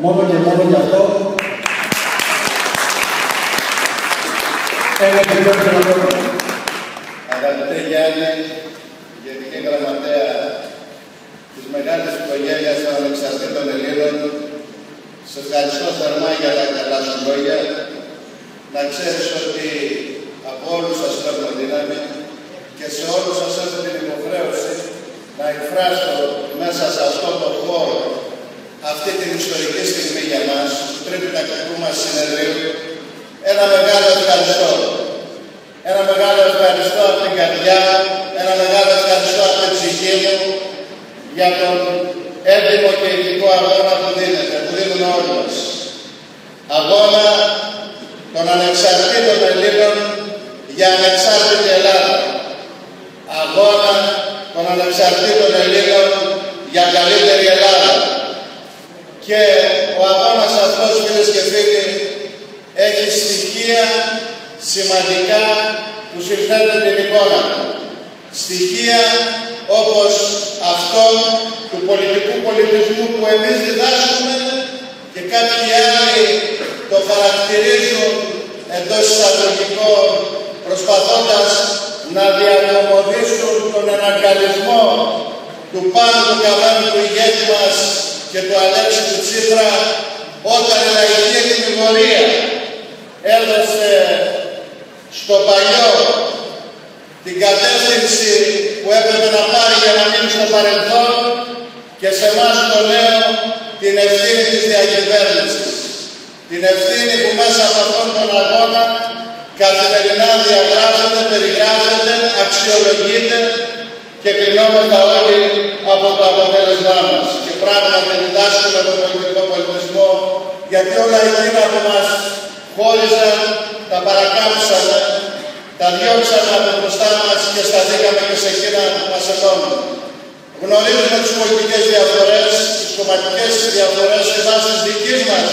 Μόνο και μόνο γι' αυτό ένα κυριότερο να πω. Αγαπητέ Γιάννη, Γενική Γραμματέα της μεγάλης οικογένειας των Ανεξαρτήτων Ελλήνων, σε ευχαριστώ θερμά για τα καλά σου λόγια. Να ξέρεις ότι από όλους σας παίρνω δύναμη και σε όλους σας έχω την υποχρέωση να εκφράσω μέσα σε αυτό το χώρο αυτή την ιστορική στιγμή για μας, του τρίτου τακτικού μας συνεδρίου, ένα μεγάλο ευχαριστώ. Ένα μεγάλο ευχαριστώ από την καρδιά, ένα μεγάλο ευχαριστώ από την ψυχή μου για τον έντιμο και ηθικό αγώνα που δίνετε, που δίνουν όλοι μας. Αγώνα των ανεξαρτήτων Ελλήνων για ανεξάρτητη Ελλάδα. Αγώνα των ανεξαρτήτων Ελλήνων για καλύτερη Ελλάδα. Και ο αγώνας αυτός, φίλες και φίλοι, έχει στοιχεία σημαντικά που συνθέτουν την εικόνα. Στοιχεία όπως αυτό του πολιτικού πολιτισμού που εμείς διδάσκουμε και κάποιοι άλλοι το χαρακτηρίζουν εντός εισαγωγικών, προσπαθώντας να διακομωδήσουν τον εναγκαλισμό του πάνω του καμένου του ηγέτη μας και του Αλέξη του Τσίπρα, όταν η λαϊκή εκδημιουργία έδωσε στο παλιό την κατεύθυνση που έπρεπε να πάρει για να μείνει στο παρελθόν, και σε εμάς το λέω την ευθύνη της διακυβέρνησης. Την ευθύνη που μέσα από αυτόν τον αγώνα καθημερινά διαγράφεται, περιγράφεται, αξιολογείται και κρινόμεθα όλοι από το αποτέλεσμά μας. Και πράγματι διδάσκουμε τον πολιτικό πολιτισμό, γιατί όλα εκείνα που μας χώριζαν τα παρακάμψαμε, τα διώξαμε από μπροστά μας και σταθήκαμε και σε εκείνα που μας ενώνουν. Γνωρίζουμε τις πολιτικές διαφορές, τις κομματικές διαφορές και βάσει της δικής μας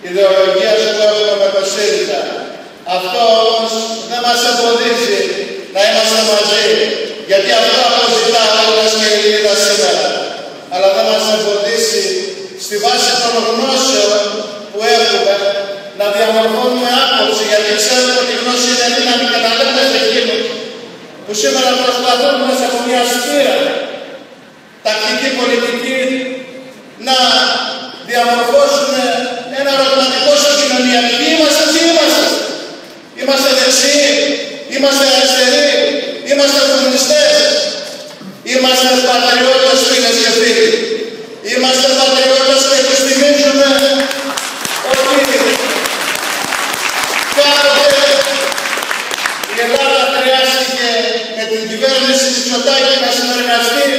ιδεολογίας που έχουμε με το ΣΥΡΙΖΑ. Αυτό όμως δεν μας εμποδίζει να είμαστε μαζί, γιατί αυτό αποζητά όλας και η Ελληνίδα σήμερα. Αλλά δεν μας εμποδίσει στη βάση των γνώσεων που έχουμε να διαμορφώνουμε άποψη, γιατί ξέρουμε ότι η γνώση είναι δύναμη και να λέμε σε εκείνους που σήμερα προσπαθούν μέσα από μια σπήρα τακτική πολιτική να διαμορφώσουν ένα ερωτηματικό στην κοινωνία. Ποιοι είμαστε, τι είμαστε. Είμαστε δεξιοί, είμαστε αριστεροί, είμαστε κομμουνιστές, είμαστε πατριώτες, φίλες και φίλοι. Είμαστε πατριώτες και επιστημίζουμε ότι κάποτε η Ελλάδα χρειάστηκε με την κυβέρνηση της Μητσοτάκη να συνεργαστεί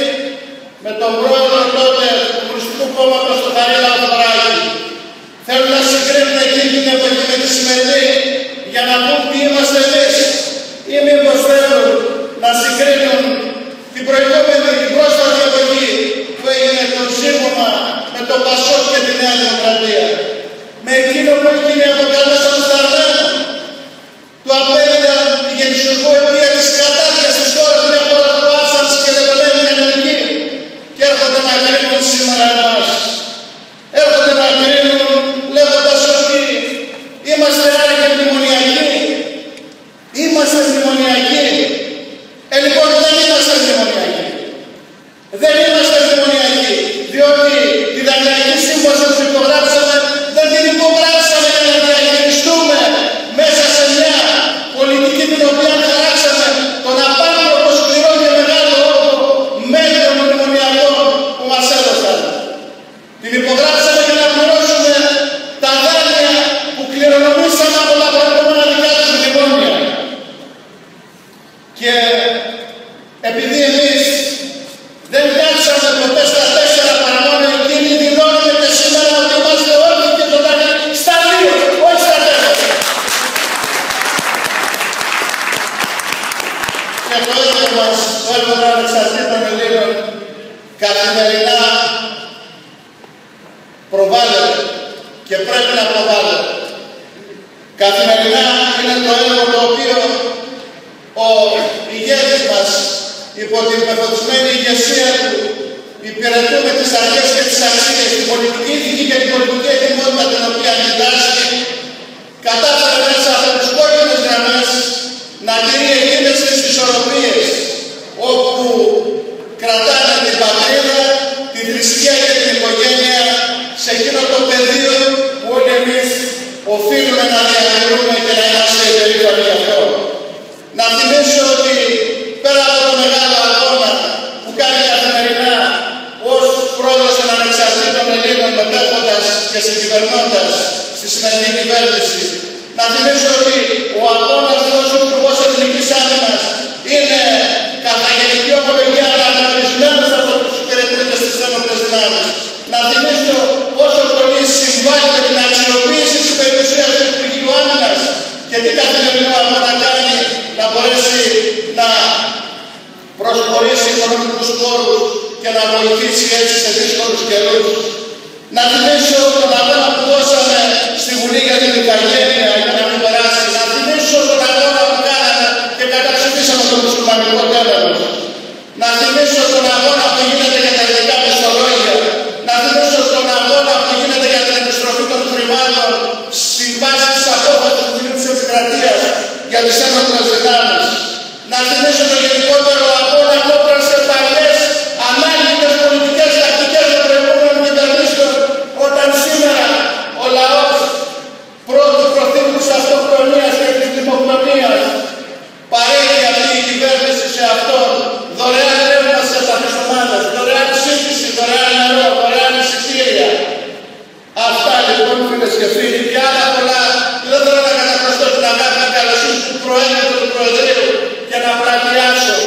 με τον πρόεδρο τότε του Κομμουνιστικού Κόμματος του Χαρίλα Θοδωράκη. Θέλουν να συγκρίνουν εκείνη την εποχή με τη σημερινή για να πούν ποιοι είμαστε εμείς, ή μήπως θέλουν να συγκρίνουν την προηγούμενη, την πρόσφατη εποχή που έγινε το σύμφωνα με το Πασόκ και τη Νέα Δημοκρατία, με εκείνο που εκείνοι αποκαλέσαν Σταρδένα, του απέδιδαν τη γεννησιουργού αιτία της κατάδειας τώρα την χώρα που άφησαν τη σκελετωμένη ελληνική, και έρχονται να κρίνουν σήμερα εμάς. Έρχονται να κρίνουν λέγοντας ότι είμαστε άρρηκοι μνημονιακοί. Είμαστε μνημονιακοί. Λοιπόν, δεν είμαστε μνημονιακοί. Δεν είμαστε μνημονιακοί, διότι τη Δανειακή Σύμβαση που υπογράψαμε δεν την υπογράψαμε για να διαχειριστούμε μέσα σε μια πολιτική την οποία χαράξαμε τον απάνθρωπο σκληρό και μεγάλο όγκο μέτρων μνημονιακών που μας έδωσαν. Την υπογράψαμε για να πληρώσουμε τα δάνεια που κληρονομήσαμε από τα προηγούμενα δικά τους μνημόνια. Και επειδή εμείς δεν κάτσαμε ποτέ στα 4 παρά μόνο εκείνοι, δηλώνουμε και σήμερα ότι είμαστε όλοι και το δάνειο στα 2, όχι στα 4. Και το έργο μας, το έργο των ανεξαρτήτων Ελλήνων, καθημερινά προβάλλεται και πρέπει να προβάλλεται. Καθημερινά είναι το έργο το οποίο ο ηγέτης μας, υπό την πεφωτισμένη ηγεσία του, υπηρετούμε τις αρχές και τις αξίες, την πολιτική στη σημερινή κυβέρνηση. Να θυμίσω ότι ο αγώνας ως Υπουργός Εθνικής Άμυνας είναι κατά γενική ομολογία αναγνωρισμένος από τους υπηρετούντες στις ένοπλες δυνάμεις. Να θυμίσω πόσο πολύ συμβάλλει με την αξιοποίηση της περιουσίας του Υπουργείου Άμυνας και τι καθημερινό αγώνα κάνει να μπορέσει να προσχωρήσει οικονομικούς πόρους και να βοηθήσει έτσι σε δύσκολους καιρούς. Να θυμίσω τον αγώνα που δώσαμε στη Βουλή για την Ιθαγένεια για να μην περάσει. Να θυμίσω τον αγώνα που κάναμε και καταψηφίσαμε το μουσουλμανικό τέλος. Να θυμίσω τον αγώνα που γίνεται για τα ειδικά μισθολόγια. Να θυμίσω τον αγώνα που γίνεται για την επιστροφή των χρημάτων στη βάση της απόφασης του Κοινού της Επικρατείας για τις ένοπλες δυνάμεις. Να θυμίσω τον γενικότερο αγώνα κόντρα σε παλιές ανάλυτες πολιτικές τακτικές των προηγούμενων κυβερνήσεων, όταν σήμερα ο λαός πρώτου πρωθύπου της αυτοκτονίας και της δημοκρατίας παρέχει αυτή η κυβέρνηση σε αυτόν δωρεάν ρεύμα σε αυτές τις ομάδες, δωρεάν σύντηση, δωρεάν νερό, δωρεάν εισιτήρια. Αυτά λοιπόν, φίλες και φίλοι, και άλλα πολλά. Δεν θέλω να κατακραστώ την αγάπη και καλοσύνη του Προέδρου του Προεδρείου και να πλατιάσω.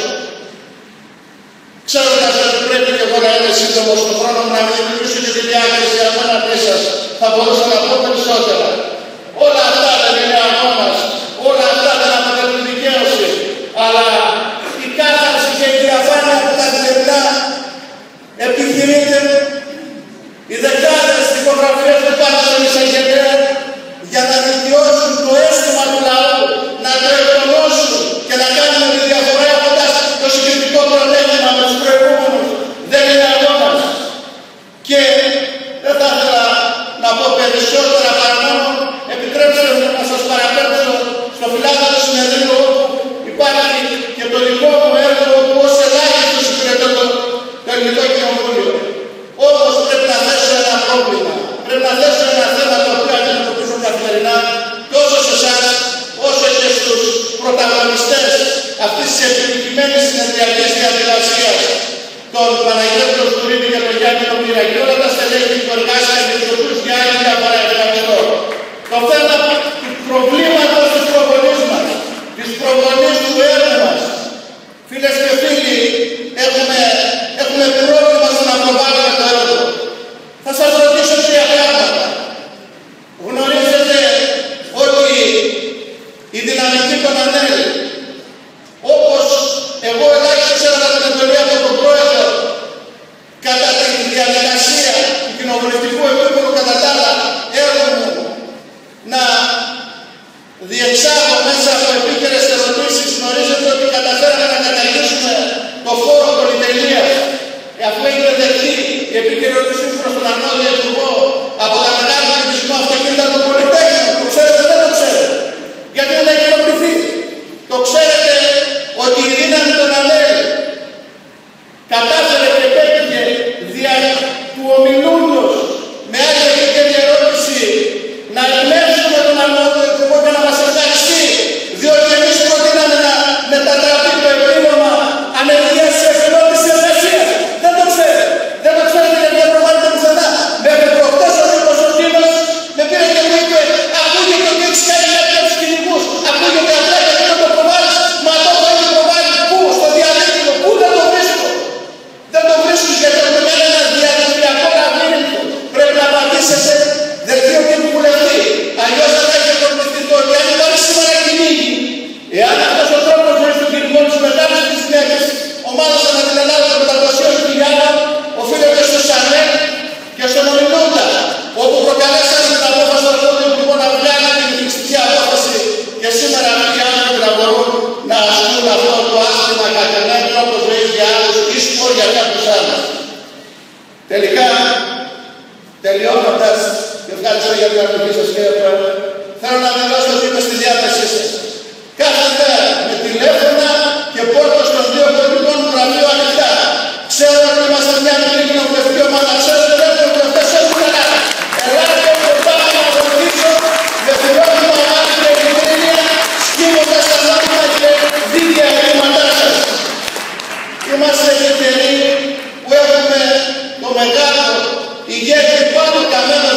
Ξέροντας ότι πρέπει και εγώ να είμαι σύντομος στον χρόνο μου, να μην δημιουργήσω και τη διάκριση απέναντί σας, θα μπορούσα να πω περισσότερα. Όλα αυτά δεν είναι αγώνας, όλα αυτά δεν αποτελούν δικαίωση, αλλά η κάθαρση και η διαφάνεια που καθημερινά επιχειρείται, οι δεκάδες τυπογραφίες που πάνε στον εισαγγελέα για να βελτιώσουν το αίσθημα του λαού, να το εκτονώσουν και να κάνουν τη διαφορά έχοντας το συγκεκριτικό προνόμιο με τους προηγούμενους. Δεν είναι αγώνας. Και δεν θα ήθελα να πω περισσότερα παρά μόνο επιτρέψτε μου να σας παραπέμψω στο φυλάδο του συνεδρίου, όπου υπάρχει και το δικό μου έργο που ως ελάχιστος υπηρετώ το Ελληνικό Κοινοβούλιο. Όμως πρέπει να θέσω ένα πρόβλημα, πρέπει να θέσω ένα θέμα το οποίο αντιμετωπίζω καθημερινά τόσο σε εσάς όσο και στους πρωταγωνιστές αυτής της επιτυχημένης συνεδριακής διαδικασίας, τον Παναγιώτο Στουρίδη και τον Γιάννη τον Μοίρα και όλα τα στελέχη που εργάστηκαν και τους οποίους για άλλη διαφορά ευχαριστώ. Το θέμα του προβλήματος της προβολής μας, της προβολής του έργου μας. Φίλες και φίλοι, έχουμε πρόβλημα στο να προβάλλουμε το έργο. Θα σας ρωτήσω τρία πράγματα. Γνωρίζετε ότι η δυναμική των ΑΝΕΛ, όπως εγώ ελάχιστα ξέρω την εντολή από τον Πρόεδρο, κατά τη διαδικασία του κοινοβουλευτικού επίπεδου, κατά τα άλλα έργο μου, να διεξάγω μέσα από επίκαιρες ερωτήσεις. Γνωρίζετε ότι καταφέραμε να καταργήσουμε το φόρο πολυτελείας, αφού έγινε δεκτή η επίκαιρη ερωτήση προς τον αρμόδιο υπουργό από τα μεγάλα πληθυσμό αυτοκίνητα του Πολυτέχνου. Το ξέρετε, δεν το ξέρετε. Γιατί δεν έχει υλοποιηθεί. Το ξέρετε ότι η δύναμη των ΑΝΕΛ κατάφερε και πέτυχε δια του ομιλούντος με άλλη επίκαιρη ερώτηση να εμπνεύσουμε τον αρμόδιο υπουργό και να μας ευχαριστεί, διότι εμείς προτείναμε να μετατραπεί το επίδομα ανεργίας σε επιδότηση εργασίας. Δεν το ξέρετε. Δεν το ξέρετε γιατί δεν προβάλλεται πουθενά. Μέχρι προχτές ο Νίκος ο Κίνος με πήρε και μου είπε: ακούγεται ότι έχεις κάνει κάτι από τους κυνηγούς. Ακούγεται απλά γιατί δεν το προβάλλεις. Μα το έχω ήδη προβάλλει. Πού? Στο διαδίκτυο. Πού δεν το βρίσκω? Δεν το βρίσκεις γιατί έχουμε κάνει ένα διαδικτυακό λαβύρινθο. Πρέπει να πατήσετε δελτίο τύπου βουλευτή. Αλλιώς δεν θα έχει προμηθευτεί το ότι αν υπάρχει σήμερα κυνήγι. Εάν αυτός ο τρόπος ζωής του κυνηγού της μεγάλης χριστιανικής ομάδας ανά την Ελλάδα των 500.000 οφείλεται στους ΑΝΕΛ και στον Ομιλούντα, όπου προκαλέσαμε την απόφαση του Αρχόντου Υπουργού να βγάλει την δικαστική απόφαση και σήμερα αυτοί οι άνθρωποι να μπορούν να ασκούν αυτό το άσχημα καθενέν τρόπο ζωής για άλλους ή σπορ για κάποιους άλλους. Τελικά, τελειώνοντας, και ευχαριστώ για την αρνητική σας κύριε Πρόεδρε, θέλω να δηλώσω ότι είμαι στη διάθεσή σας. Κάθε μέρα με τηλέφωνα και πόρτος των δύο πολιτικών μου γραφείο ανοιχτά. Ξέρω ότι είμαστε μια μικρή κοινοβουλευτική ομάδα. Ξέρω ότι δεν έχουν βουλευτές έχουν Ελλάδα. Ελάτε και πάμε να βοηθήσω με φιλότιμο αμάτι και ειλικρίνεια, σκύβοντας τα νόμιμα και δίκαια χρήματά σας. Είμαστε τυχεροί που έχουμε το μεγάλο ηγέτη πάνω καμένο